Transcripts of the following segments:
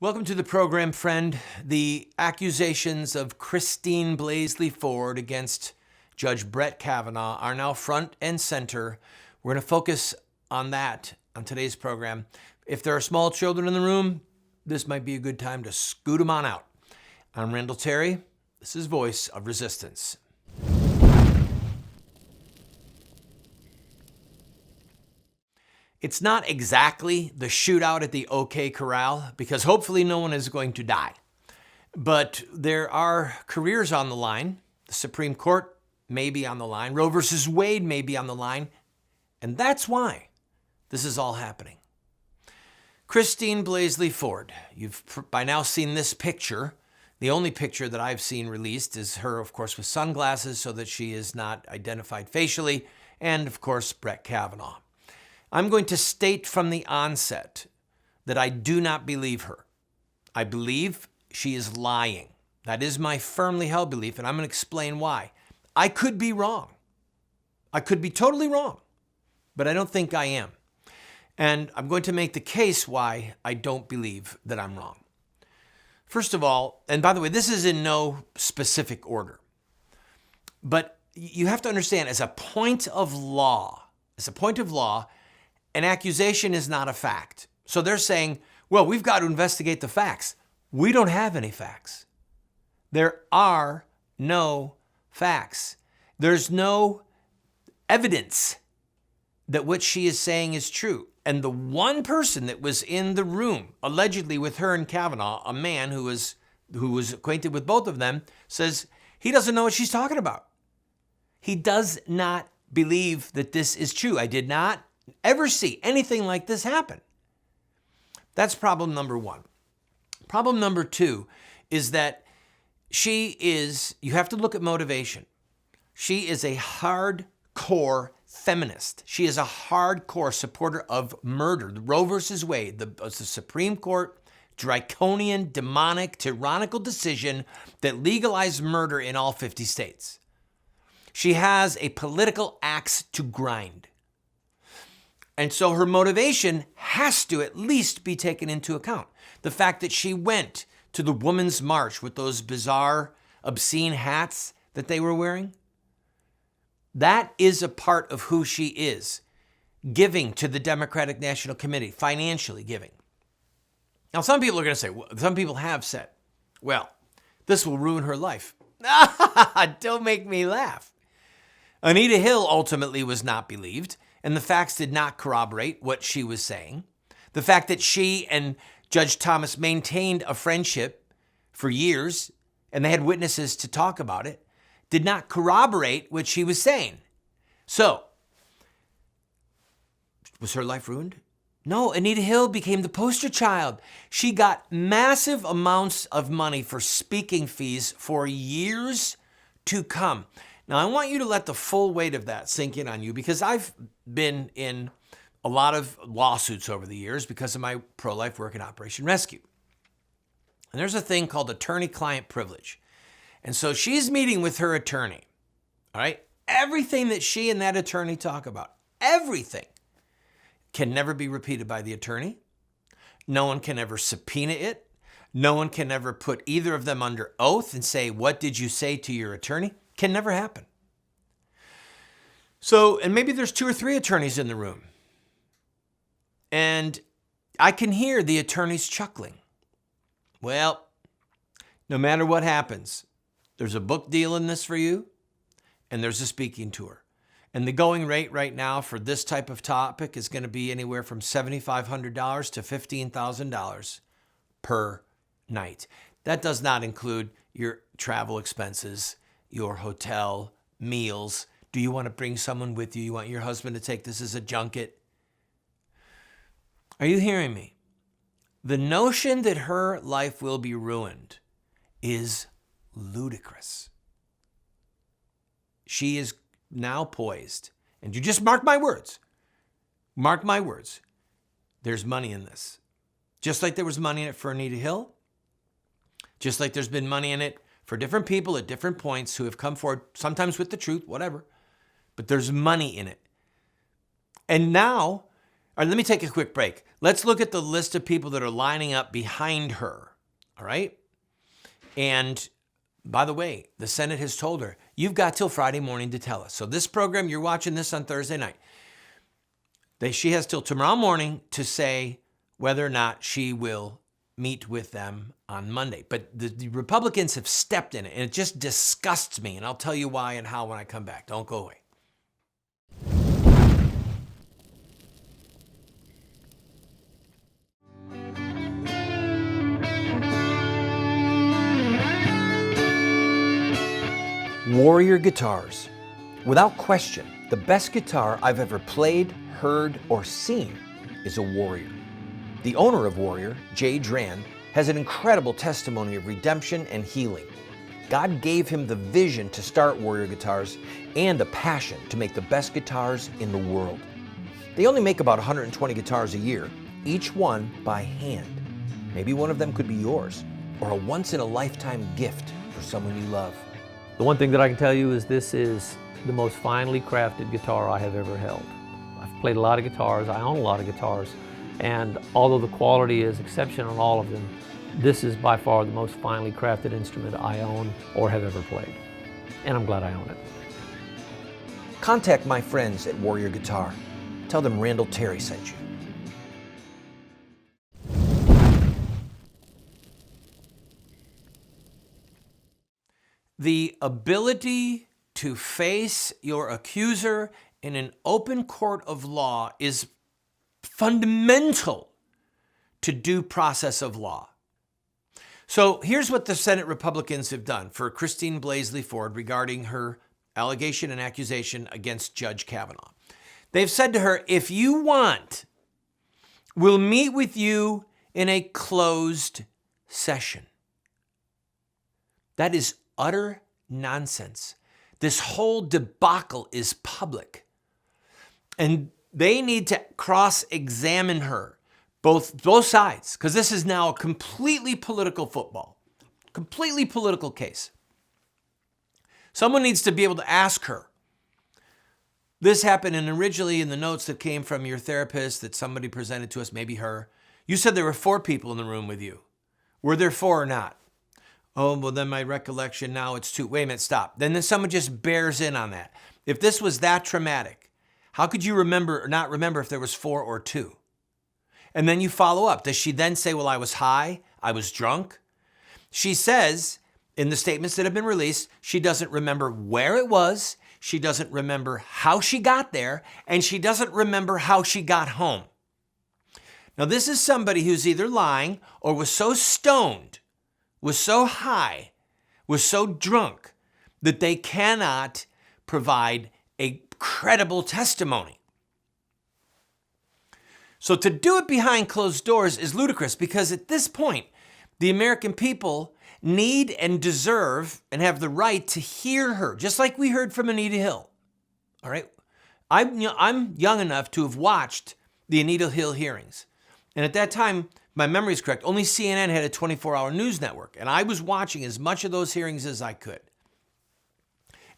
Welcome to the program, friend. The accusations of Christine Blasey Ford against Judge Brett Kavanaugh are now front and center. We're going to focus on that on today's program. If there are small children in the room, this might be a good time to scoot them on out. I'm Randall Terry. This is Voice of Resistance. It's not exactly the shootout at the OK Corral, because hopefully no one is going to die. But there are careers on the line. The Supreme Court may be on the line. Roe versus Wade may be on the line. And that's why this is all happening. Christine Blasey Ford, you've by now seen this picture. The only picture that I've seen released is her, of course, with sunglasses so that she is not identified facially. And, of course, Brett Kavanaugh. I'm going to state from the onset that I do not believe her. I believe she is lying. That is my firmly held belief, and I'm going to explain why. I could be wrong. I could be totally wrong, but I don't think I am. And I'm going to make the case why I don't believe that I'm wrong. First of all, and by the way, this is in no specific order, but you have to understand, as a point of law, an accusation is not a fact. So they're saying, well, we've got to investigate the facts. We don't have any facts. There are no facts. There's no evidence that what she is saying is true. And the one person that was in the room, allegedly with her and Kavanaugh, a man who was acquainted with both of them, says he doesn't know what she's talking about. He does not believe that this is true. I did not ever see anything like this happen. That's problem number one. Problem number two is that you have to look at motivation. She is a hardcore feminist. She is a hardcore supporter of murder. The Roe versus Wade, the Supreme Court draconian, demonic, tyrannical decision that legalized murder in all 50 states. She has a political axe to grind. And so her motivation has to at least be taken into account. The fact that she went to the Women's March with those bizarre, obscene hats that they were wearing, that is a part of who she is. Giving to the Democratic National Committee, financially giving. Now, some people are going to say, some people have said, well, this will ruin her life. Don't make me laugh. Anita Hill ultimately was not believed, and the facts did not corroborate what she was saying. The fact that she and Judge Thomas maintained a friendship for years, and they had witnesses to talk about it, did not corroborate what she was saying. So, was her life ruined? No, Anita Hill became the poster child. She got massive amounts of money for speaking fees for years to come. Now, I want you to let the full weight of that sink in on you, because I've been in a lot of lawsuits over the years because of my pro-life work in Operation Rescue. And there's a thing called attorney-client privilege. And so she's meeting with her attorney, all right? Everything that she and that attorney talk about, everything, can never be repeated by the attorney. No one can ever subpoena it. No one can ever put either of them under oath and say, what did you say to your attorney? Can never happen. So, and maybe there's 2 or 3 attorneys in the room. And I can hear the attorneys chuckling. Well, no matter what happens, there's a book deal in this for you, and there's a speaking tour. And the going rate right now for this type of topic is going to be anywhere from $7,500 to $15,000 per night. That does not include your travel expenses, your hotel, meals. Do you want to bring someone with you? You want your husband to take this as a junket? Are you hearing me? The notion that her life will be ruined is ludicrous. She is now poised, and you just mark my words. Mark my words. There's money in this. Just like there was money in it for Anita Hill, just like there's been money in it for different people at different points who have come forward, sometimes with the truth, whatever, but there's money in it. And now All right, let me take a quick break. Let's look at the list of people that are lining up behind her, all right? And by the way, the Senate has told her, you've got till Friday morning to tell us. So this program, you're watching this on Thursday night. She has till tomorrow morning to say whether or not she will meet with them on Monday. But the Republicans have stepped in it, and it just disgusts me. And I'll tell you why and how when I come back. Don't go away. Warrior guitars. Without question, the best guitar I've ever played, heard, or seen is a Warrior. The owner of Warrior, Jay Dran, has an incredible testimony of redemption and healing. God gave him the vision to start Warrior Guitars and a passion to make the best guitars in the world. They only make about 120 guitars a year, each one by hand. Maybe one of them could be yours, or a once-in-a-lifetime gift for someone you love. The one thing that I can tell you is this is the most finely crafted guitar I have ever held. I've played a lot of guitars, I own a lot of guitars, and although the quality is exceptional on all of them, this is by far the most finely crafted instrument I own or have ever played. And I'm glad I own it. Contact my friends at Warrior Guitar. Tell them Randall Terry sent you. The ability to face your accuser in an open court of law is fundamental to due process of law. So here's what the Senate Republicans have done for Christine Blasey Ford regarding her allegation and accusation against Judge Kavanaugh. They've said to her, if you want, we'll meet with you in a closed session. That is utter nonsense. This whole debacle is public. And they need to cross-examine her, both sides, because this is now a completely political football, completely political case. Someone needs to be able to ask her. This happened, and originally in the notes that came from your therapist that somebody presented to us, maybe her, you said there were 4 people in the room with you. Were there 4 or not? Oh, well, then my recollection now it's 2. Wait a minute, stop. Then someone just bears in on that. If this was that traumatic, how could you remember or not remember if there was 4 or 2? And then you follow up. Does she then say, well, I was high, I was drunk? She says in the statements that have been released, she doesn't remember where it was, she doesn't remember how she got there, and she doesn't remember how she got home. Now, this is somebody who's either lying or was so stoned, was so high, was so drunk that they cannot provide a credible testimony. So to do it behind closed doors is ludicrous because at this point, the American people need and deserve and have the right to hear her, just like we heard from Anita Hill. All right? I'm young enough to have watched the Anita Hill hearings. And at that time, my memory is correct, only CNN had a 24-hour news network, and I was watching as much of those hearings as I could.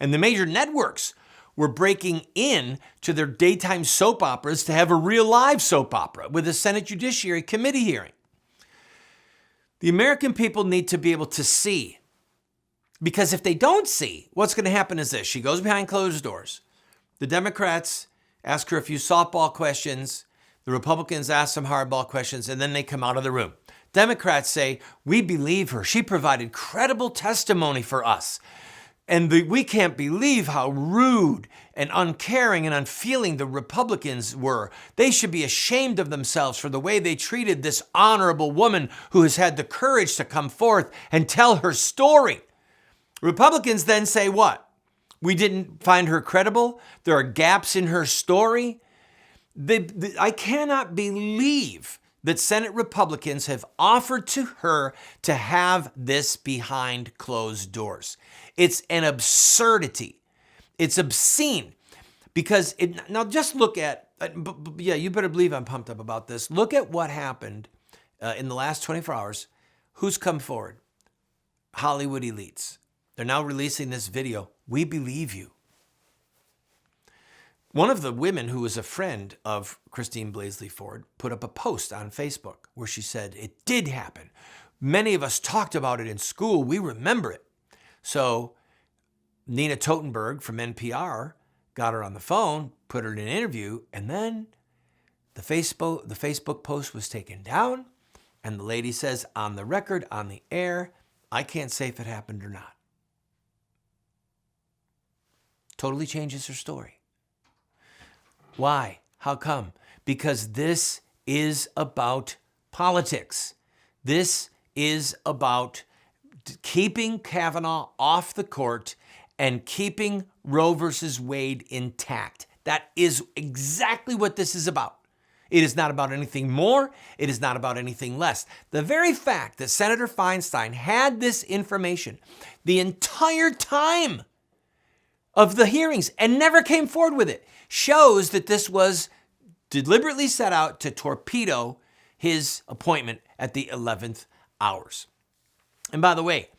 And the major networks were breaking in to their daytime soap operas to have a real live soap opera with a Senate Judiciary Committee hearing. The American people need to be able to see, because if they don't see, what's going to happen is this. She goes behind closed doors. The Democrats ask her a few softball questions. The Republicans ask some hardball questions, and then they come out of the room. Democrats say, we believe her. She provided credible testimony for us. And we can't believe how rude and uncaring and unfeeling the Republicans were. They should be ashamed of themselves for the way they treated this honorable woman who has had the courage to come forth and tell her story. Republicans then say what? We didn't find her credible. There are gaps in her story. I cannot believe that Senate Republicans have offered to her to have this behind closed doors. It's an absurdity. It's obscene because now just look at, you better believe I'm pumped up about this. Look at what happened in the last 24 hours. Who's come forward? Hollywood elites. They're now releasing this video. We believe you. One of the women who was a friend of Christine Blasey Ford put up a post on Facebook where she said, it did happen. Many of us talked about it in school. We remember it. So Nina Totenberg from NPR got her on the phone, put her in an interview, and then the Facebook post was taken down, and the lady says, on the record, on the air, I can't say if it happened or not. Totally changes her story. Why? How come? Because this is about politics. This is about keeping Kavanaugh off the court and keeping Roe versus Wade intact. That is exactly what this is about. It is not about anything more. It is not about anything less. The very fact that Senator Feinstein had this information the entire time of the hearings and never came forward with it shows that this was deliberately set out to torpedo his appointment at the 11th hours. And by the way,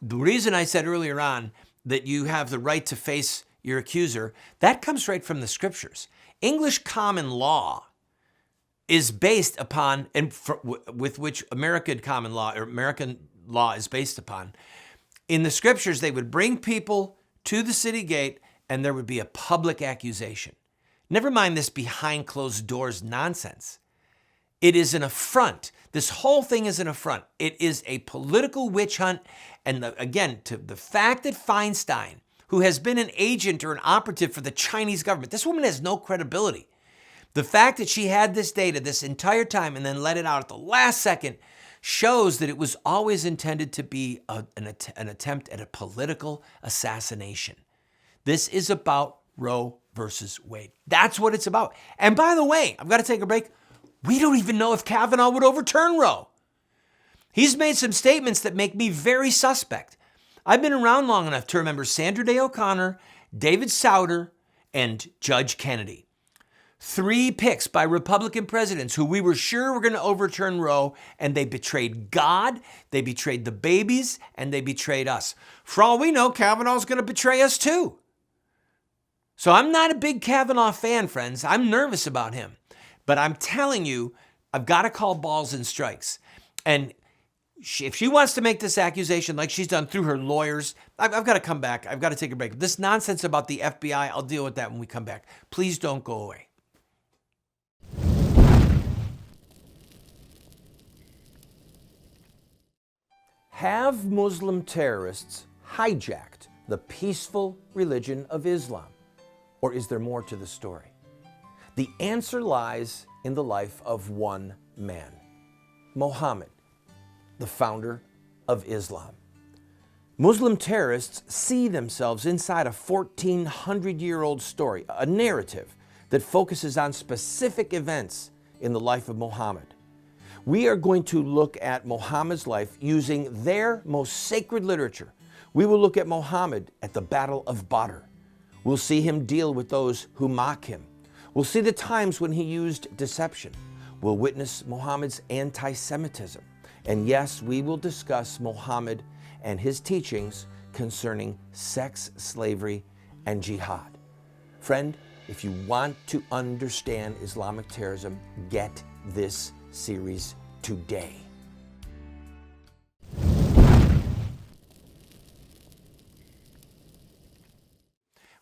the reason I said earlier on that you have the right to face your accuser, that comes right from the scriptures. English common law is based upon, and with which American common law or American law is based upon. In the scriptures, they would bring people to the city gate and there would be a public accusation. Never mind this behind closed doors nonsense. It is an affront. This whole thing is an affront. It is a political witch hunt. And again, to the fact that Feinstein, who has been an agent or an operative for the Chinese government, this woman has no credibility. The fact that she had this data this entire time and then let it out at the last second shows that it was always intended to be an attempt at a political assassination. This is about Roe versus Wade. That's what it's about. And by the way, I've got to take a break. We don't even know if Kavanaugh would overturn Roe. He's made some statements that make me very suspect. I've been around long enough to remember Sandra Day O'Connor, David Souter, and Judge Kennedy. 3 picks by Republican presidents who we were sure were going to overturn Roe, and they betrayed God, they betrayed the babies, and they betrayed us. For all we know, Kavanaugh's going to betray us too. So I'm not a big Kavanaugh fan, friends. I'm nervous about him. But I'm telling you, I've got to call balls and strikes. And if she wants to make this accusation like she's done through her lawyers, I've got to come back. I've got to take a break. This nonsense about the FBI, I'll deal with that when we come back. Please don't go away. Have Muslim terrorists hijacked the peaceful religion of Islam? Or is there more to the story? The answer lies in the life of one man, Muhammad, the founder of Islam. Muslim terrorists see themselves inside a 1,400-year-old story, a narrative that focuses on specific events in the life of Muhammad. We are going to look at Muhammad's life using their most sacred literature. We will look at Muhammad at the Battle of Badr. We'll see him deal with those who mock him. We'll see the times when he used deception. We'll witness Muhammad's anti-Semitism. And yes, we will discuss Muhammad and his teachings concerning sex, slavery, and jihad. Friend, if you want to understand Islamic terrorism, get this series today.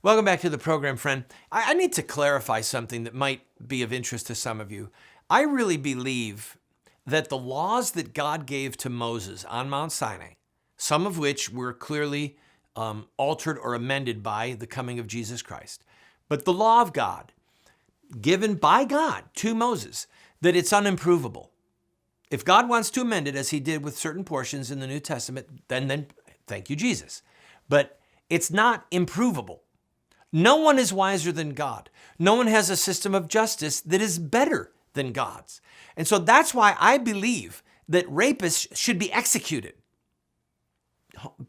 Welcome back to the program, friend. I need to clarify something that might be of interest to some of you. I really believe that the laws that God gave to Moses on Mount Sinai, some of which were clearly altered or amended by the coming of Jesus Christ, but the law of God given by God to Moses, that it's unimprovable. If God wants to amend it, as he did with certain portions in the New Testament, then thank you, Jesus. But it's not improvable. No one is wiser than God. No one has a system of justice that is better than God's. And so that's why I believe that rapists should be executed.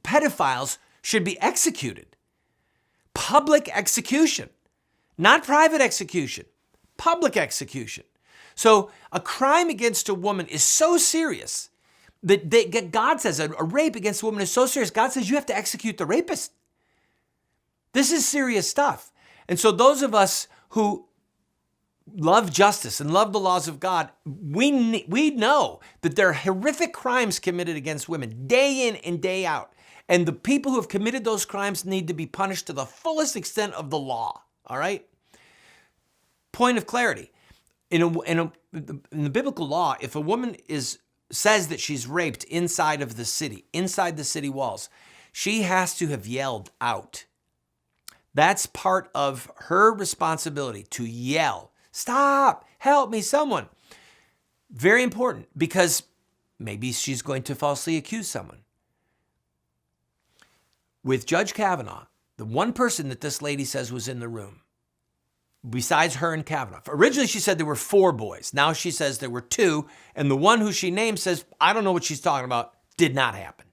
Pedophiles should be executed. Public execution, not private execution, public execution. So a crime against a woman is so serious that God says a rape against a woman is so serious, God says you have to execute the rapist. This is serious stuff. And so those of us who love justice and love the laws of God, we know that there are horrific crimes committed against women day in and day out. And the people who have committed those crimes need to be punished to the fullest extent of the law, all right? Point of clarity. In the biblical law, if a woman says that she's raped inside the city walls, she has to have yelled out. That's part of her responsibility, to yell, "Stop, help me, someone." Very important, because maybe she's going to falsely accuse someone. With Judge Kavanaugh, the one person that this lady says was in the room, besides her and Kavanaugh. Originally, she said there were 4 boys. Now she says there were 2, and the one who she named says, I don't know what she's talking about, did not happen.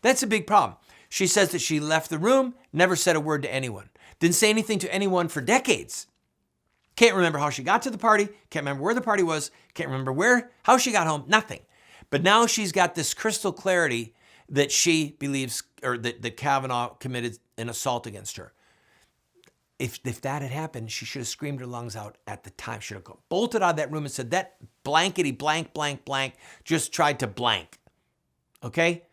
That's a big problem. She says that she left the room, never said a word to anyone. Didn't say anything to anyone for decades. Can't remember how she got to the party, can't remember where the party was, can't remember how she got home, nothing. But now she's got this crystal clarity that she believes, or that Kavanaugh committed an assault against her. If that had happened, she should have screamed her lungs out at the time. Should have bolted out of that room and said, that blankety blank, blank, blank just tried to blank. Okay?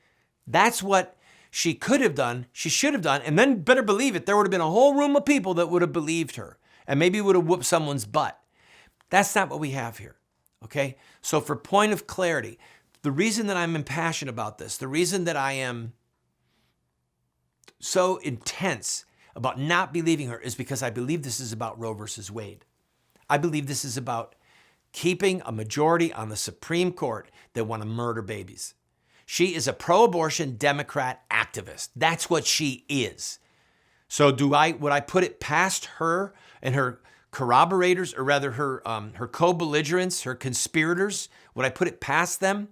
That's what she could have done, she should have done, and then better believe it, there would have been a whole room of people that would have believed her and maybe would have whooped someone's butt. That's not what we have here. Okay? So for point of clarity, the reason that I'm impassioned about this, the reason that I am so intense about not believing her, is because I believe this is about Roe versus Wade. I believe this is about keeping a majority on the Supreme Court that want to murder babies. She is a pro-abortion Democrat activist. That's what she is. So would I put it past her and her corroborators, or rather her co-belligerents, her conspirators? Would I put it past them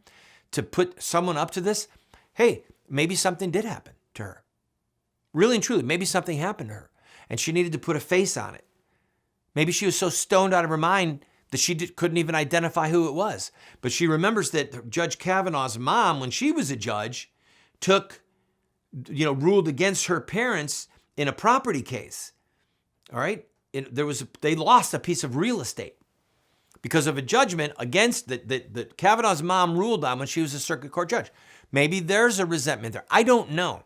to put someone up to this? Hey, maybe something did happen to her. Really and truly, maybe something happened to her and she needed to put a face on it. Maybe she was so stoned out of her mind that she couldn't even identify who it was. But she remembers that Judge Kavanaugh's mom, when she was a judge, ruled against her parents in a property case. All right? They lost a piece of real estate because of a judgment against that Kavanaugh's mom ruled on when she was a circuit court judge. Maybe there's a resentment there. I don't know.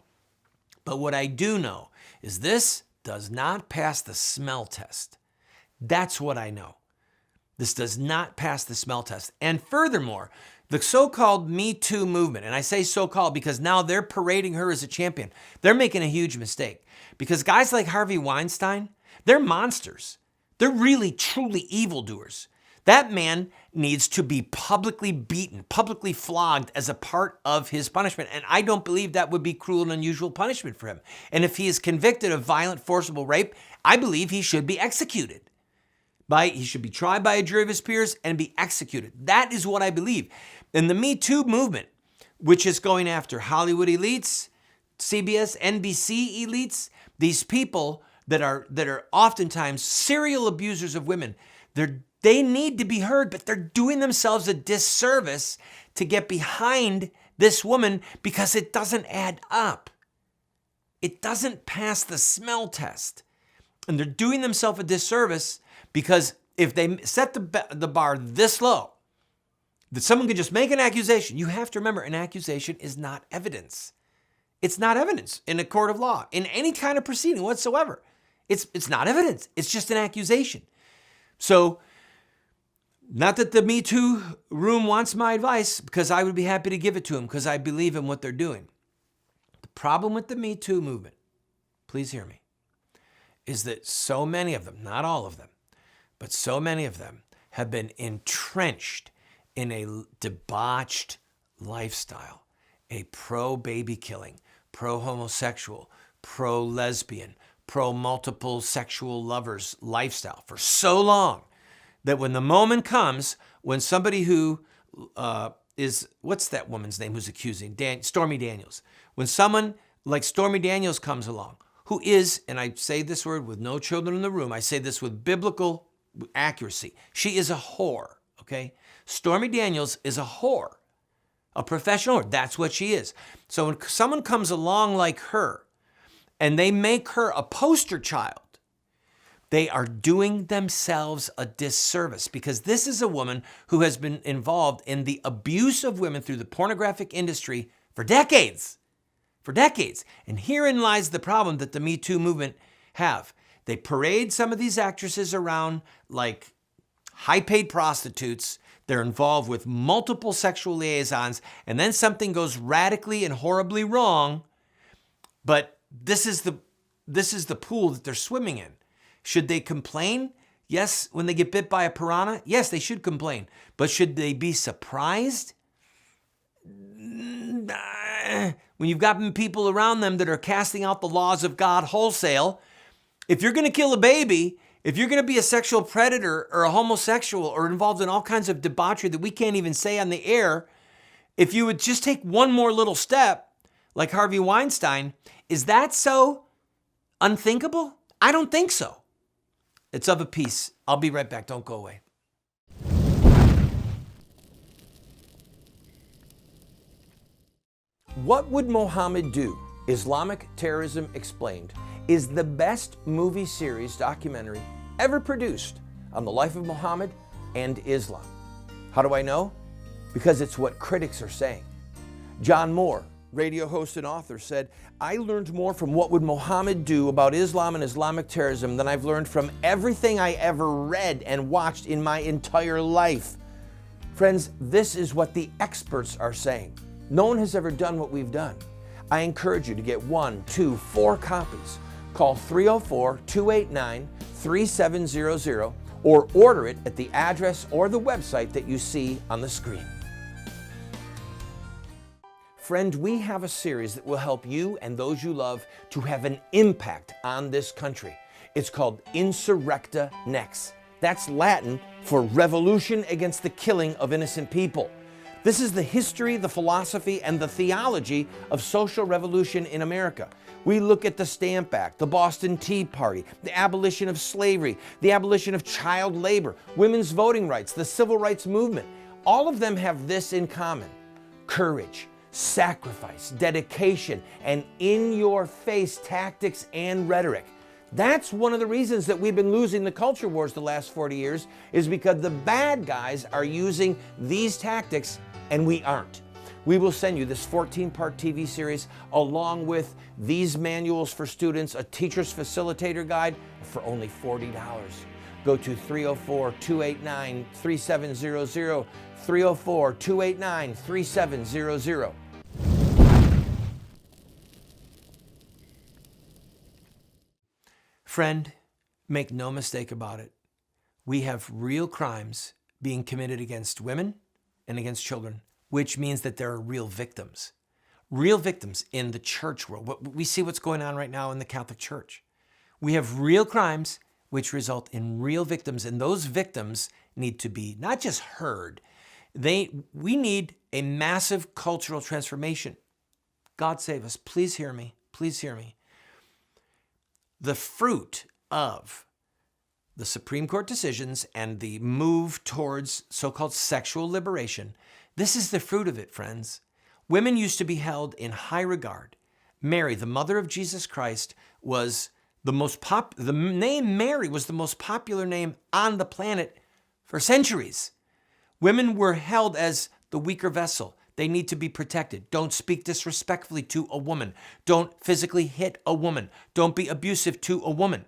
But what I do know is this does not pass the smell test. That's what I know. This does not pass the smell test. And furthermore, the so-called Me Too movement, and I say so-called because now they're parading her as a champion. They're making a huge mistake because guys like Harvey Weinstein, they're monsters. They're really, truly evildoers. That man needs to be publicly beaten, publicly flogged as a part of his punishment. And I don't believe that would be cruel and unusual punishment for him. And if he is convicted of violent, forcible rape, I believe he should be executed. He should be tried by a jury of his peers and be executed. That is what I believe. And the Me Too movement, which is going after Hollywood elites, CBS, NBC elites, these people that are oftentimes serial abusers of women, they need to be heard, but they're doing themselves a disservice to get behind this woman because it doesn't add up. It doesn't pass the smell test. And they're doing themselves a disservice because if they set the bar this low, that someone can just make an accusation, you have to remember an accusation is not evidence. It's not evidence in a court of law, in any kind of proceeding whatsoever. It's not evidence. It's just an accusation. So, not that the Me Too room wants my advice, because I would be happy to give it to them because I believe in what they're doing. The problem with the Me Too movement, please hear me, is that so many of them, not all of them, but so many of them have been entrenched in a debauched lifestyle, a pro-baby killing, pro-homosexual, pro-lesbian, pro-multiple sexual lovers lifestyle for so long that when the moment comes when somebody who what's that woman's name who's accusing? Stormy Daniels. When someone like Stormy Daniels comes along, who is, and I say this word with no children in the room, I say this with biblical accuracy, she is a whore, okay? Stormy Daniels is a whore, a professional whore. That's what she is. So when someone comes along like her and they make her a poster child They are doing themselves a disservice because this is a woman who has been involved in the abuse of women through the pornographic industry for decades. For decades. And herein lies the problem that the Me Too movement have. They parade some of these actresses around like high-paid prostitutes. They're involved with multiple sexual liaisons, and then something goes radically and horribly wrong, but this is the pool that they're swimming in. Should they complain? Yes, when they get bit by a piranha? Yes, they should complain. But should they be surprised? When you've got people around them that are casting out the laws of God wholesale, if you're going to kill a baby, if you're going to be a sexual predator or a homosexual or involved in all kinds of debauchery that we can't even say on the air, if you would just take one more little step, like Harvey Weinstein, is that so unthinkable? I don't think so. It's of a piece. I'll be right back. Don't go away. What Would Mohammed Do? Islamic Terrorism Explained is the best movie series documentary ever produced on the life of Muhammad and Islam. How do I know? Because it's what critics are saying. John Moore, radio host and author, said, "I learned more from What Would Mohammed Do about Islam and Islamic terrorism than I've learned from everything I ever read and watched in my entire life." Friends, this is what the experts are saying. No one has ever done what we've done. I encourage you to get 1, 2, 4 copies. Call 304-289-3700 or order it at the address or the website that you see on the screen. Friend, we have a series that will help you and those you love to have an impact on this country. It's called Insurrecta Nex. That's Latin for revolution against the killing of innocent people. This is the history, the philosophy, and the theology of social revolution in America. We look at the Stamp Act, the Boston Tea Party, the abolition of slavery, the abolition of child labor, women's voting rights, the civil rights movement. All of them have this in common: courage, sacrifice, dedication, and in-your-face tactics and rhetoric. That's one of the reasons that we've been losing the culture wars the last 40 years, is because the bad guys are using these tactics and we aren't. We will send you this 14-part TV series along with these manuals for students, a teacher's facilitator guide for only $40. Go to 304-289-3700, 304-289-3700. Friend, make no mistake about it. We have real crimes being committed against women and against children, which means that there are real victims in the church world. We see what's going on right now in the Catholic Church. We have real crimes which result in real victims, and those victims need to be not just heard. We need a massive cultural transformation. God save us. Please hear me. Please hear me. The fruit of the Supreme Court decisions and the move towards so-called sexual liberation, this is the fruit of it, friends. Women used to be held in high regard. Mary, the mother of Jesus Christ, was the name Mary was the most popular name on the planet for centuries. Women were held as the weaker vessel. They need to be protected. Don't speak disrespectfully to a woman. Don't physically hit a woman. Don't be abusive to a woman.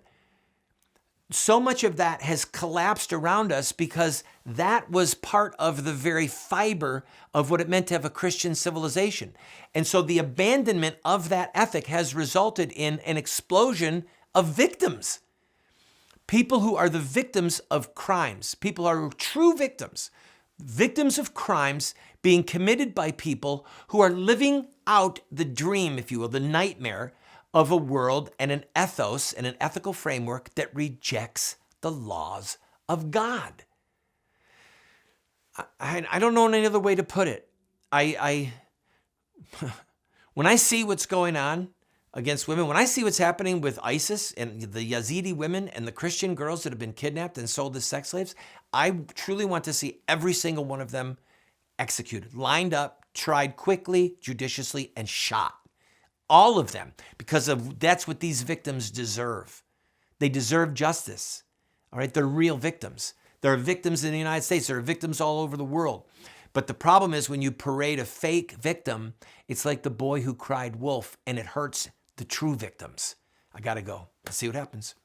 So much of that has collapsed around us because that was part of the very fiber of what it meant to have a Christian civilization. And so the abandonment of that ethic has resulted in an explosion of victims. People who are the victims of crimes. People are true victims. Victims of crimes being committed by people who are living out the dream, if you will, the nightmare of a world and an ethos and an ethical framework that rejects the laws of God. I don't know any other way to put it. When I see what's going on against women, when I see what's happening with ISIS and the Yazidi women and the Christian girls that have been kidnapped and sold as sex slaves, I truly want to see every single one of them executed, lined up, tried quickly, judiciously, and shot. All of them, because that's what these victims deserve. They deserve justice. All right, they're real victims. There are victims in the United States. There are victims all over the world. But the problem is when you parade a fake victim, it's like the boy who cried wolf, and it hurts the true victims. I gotta go. Let's see what happens.